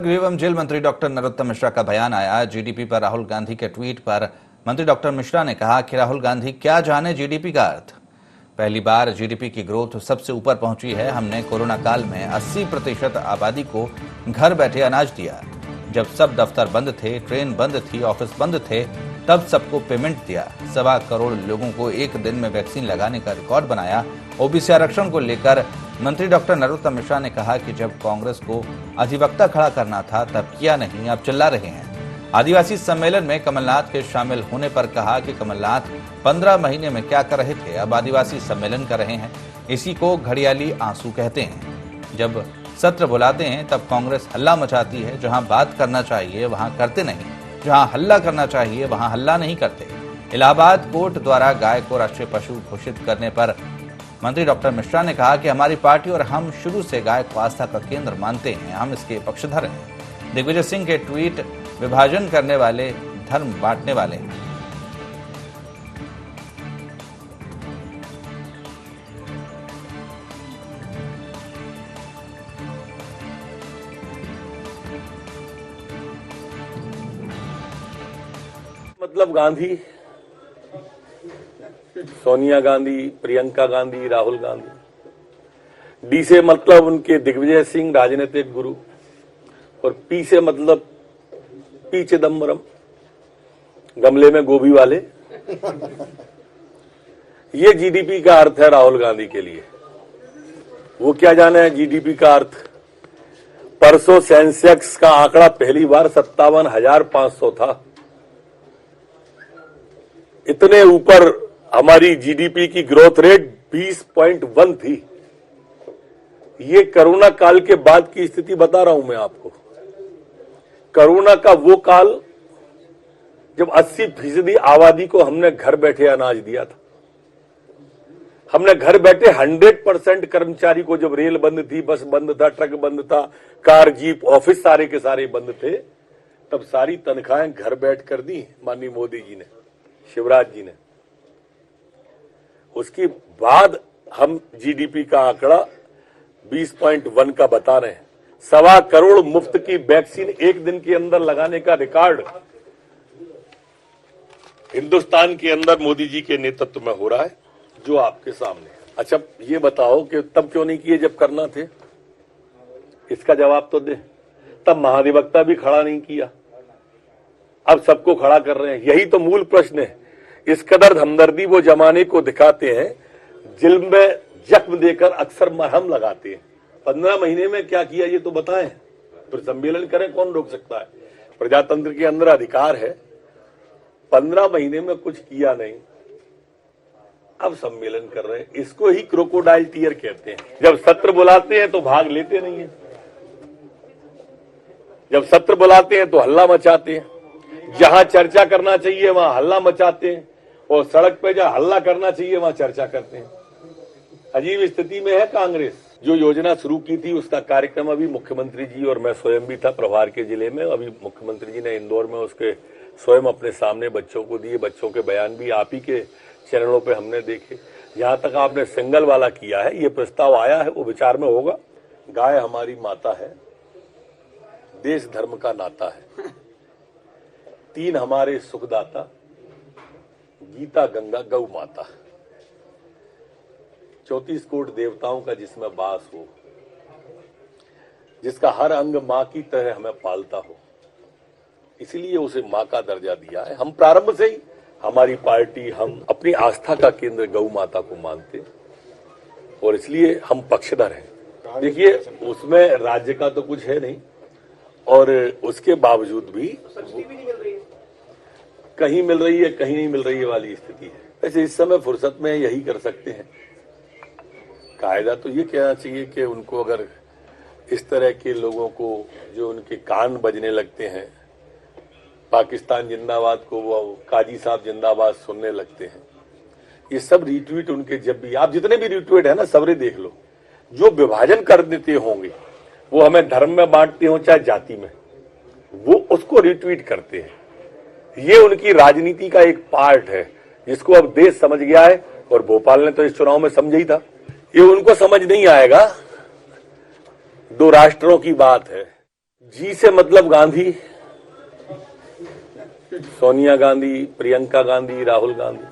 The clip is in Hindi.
गृह एवं जेल मंत्री डॉक्टर नरोत्तम मिश्रा का बयान आया। जीडीपी पर राहुल गांधी के ट्वीट पर मंत्री डॉक्टर मिश्रा ने कहा कि राहुल गांधी क्या जाने जीडीपी का अर्थ। पहली बार जीडीपी की ग्रोथ सबसे ऊपर पहुंची है। हमने कोरोना काल में 80% आबादी को घर बैठे अनाज दिया। जब सब दफ्तर बंद थे, ट्रेन बंद थी, ऑफिस बंद थे, तब सबको पेमेंट दिया। 1.25 करोड़ लोगों को एक दिन में वैक्सीन लगाने का रिकॉर्ड बनाया। ओबीसी आरक्षण को लेकर मंत्री डॉक्टर नरोत्तम मिश्रा ने कहा कि जब कांग्रेस को अधिवक्ता खड़ा करना था तब किया नहीं, अब चिल्ला रहे हैं। आदिवासी सम्मेलन में कमलनाथ के शामिल होने पर कहा कि कमलनाथ 15 महीने में क्या कर रहे थे, अब आदिवासी सम्मेलन कर रहे हैं। इसी को घड़ियाली आंसू कहते हैं। जब सत्र बुलाते हैं तब कांग्रेस हल्ला मचाती है। जहां बात करना चाहिए वहां करते नहीं, जहां हल्ला करना चाहिए वहां हल्ला नहीं करते। इलाहाबाद कोर्ट द्वारा गाय को राष्ट्रीय पशु घोषित करने पर मंत्री डॉक्टर मिश्रा ने कहा कि हमारी पार्टी और हम शुरू से गाय को आस्था का केंद्र मानते हैं, हम इसके पक्षधर हैं। दिग्विजय सिंह के ट्वीट विभाजन करने वाले, धर्म बांटने वाले हैं। मतलब गांधी, सोनिया गांधी, प्रियंका गांधी, राहुल गांधी। डी से मतलब उनके दिग्विजय सिंह राजनीतिक गुरु, और पी से मतलब पी चिदम्बरम, गमले में गोभी वाले। ये जीडीपी का अर्थ है राहुल गांधी के लिए। वो क्या जाने है जीडीपी का अर्थ। परसों सेंसेक्स का आंकड़ा पहली बार 57,500 था। इतने ऊपर हमारी जीडीपी की ग्रोथ रेट 20.1 थी। ये कोरोना काल के बाद की स्थिति बता रहा हूं मैं आपको। कोरोना का वो काल जब 80% आबादी को हमने घर बैठे अनाज दिया था। हमने घर बैठे 100% कर्मचारी को, जब रेल बंद थी, बस बंद था, ट्रक बंद था, कार, जीप, ऑफिस सारे के सारे बंद थे, तब सारी तनख्वाहें घर बैठ कर दी माननीय मोदी जी ने, शिवराज जी ने। उसके बाद हम जीडीपी का आंकड़ा 20.1 का बता रहे हैं। 1.25 करोड़ मुफ्त की वैक्सीन एक दिन के अंदर लगाने का रिकॉर्ड हिंदुस्तान के अंदर मोदी जी के नेतृत्व में हो रहा है, जो आपके सामने है। अच्छा, ये बताओ कि तब क्यों नहीं किए जब करना थे? इसका जवाब तो दे। तब महाधिवक्ता भी खड़ा नहीं किया, अब सबको खड़ा कर रहे हैं। यही तो मूल प्रश्न है। इस कदर हमदर्दी वो जमाने को दिखाते हैं, जिल्म में जख्म देकर अक्सर मरहम लगाते हैं। 15 महीने में क्या किया ये तो बताएं, फिर सम्मेलन करें, कौन रोक सकता है? प्रजातंत्र के अंदर अधिकार है। 15 महीने में कुछ किया नहीं, अब सम्मेलन कर रहे हैं। इसको ही क्रोकोडाइल टीयर कहते हैं। जब सत्र बुलाते हैं तो भाग लेते नहीं है, जब सत्र बुलाते हैं तो हल्ला मचाते हैं। जहां चर्चा करना चाहिए वहां हल्ला मचाते हैं, और सड़क पे जहां हल्ला करना चाहिए वहां चर्चा करते हैं। अजीब स्थिति में है कांग्रेस। जो योजना शुरू की थी उसका कार्यक्रम अभी मुख्यमंत्री जी और मैं स्वयं भी था प्रभार के जिले में। अभी मुख्यमंत्री जी ने इंदौर में उसके स्वयं अपने सामने बच्चों को दिए। बच्चों के बयान भी आप ही के चैनलों पे हमने देखे। जहां तक आपने सिंगल वाला किया है, ये प्रस्ताव आया है, वो विचार में होगा। गाय हमारी माता है, देश धर्म का नाता है। 3 हमारे सुखदाता, गीता, गंगा, गौ माता। 34 कोट देवताओं का जिसमें वास हो, जिसका हर अंग मां की तरह हमें पालता हो, इसलिए उसे मां का दर्जा दिया है। हम प्रारंभ से ही, हमारी पार्टी, हम अपनी आस्था का केंद्र गौ माता को मानते, और इसलिए हम पक्षधर हैं। देखिए, उसमें राज्य का तो कुछ है नहीं, और उसके बावजूद भी कहीं मिल रही है, कहीं नहीं मिल रही है वाली स्थिति है। वैसे इस समय फुर्सत में यही कर सकते हैं। कायदा तो ये कहना चाहिए कि उनको, अगर इस तरह के लोगों को जो उनके कान बजने लगते हैं, पाकिस्तान जिंदाबाद को वो काजी साहब जिंदाबाद सुनने लगते हैं, ये सब रिट्वीट उनके, जब भी आप जितने भी रिट्वीट है ना, सबरे देख लो, जो विभाजन कर देते होंगे, वो हमें धर्म में बांटते हो चाहे जाति में, वो उसको रिट्वीट करते हैं। ये उनकी राजनीति का एक पार्ट है, जिसको अब देश समझ गया है, और भोपाल ने तो इस चुनाव में समझा ही था। ये उनको समझ नहीं आएगा। 2 राष्ट्रों की बात है। जी से मतलब गांधी, सोनिया गांधी, प्रियंका गांधी, राहुल गांधी।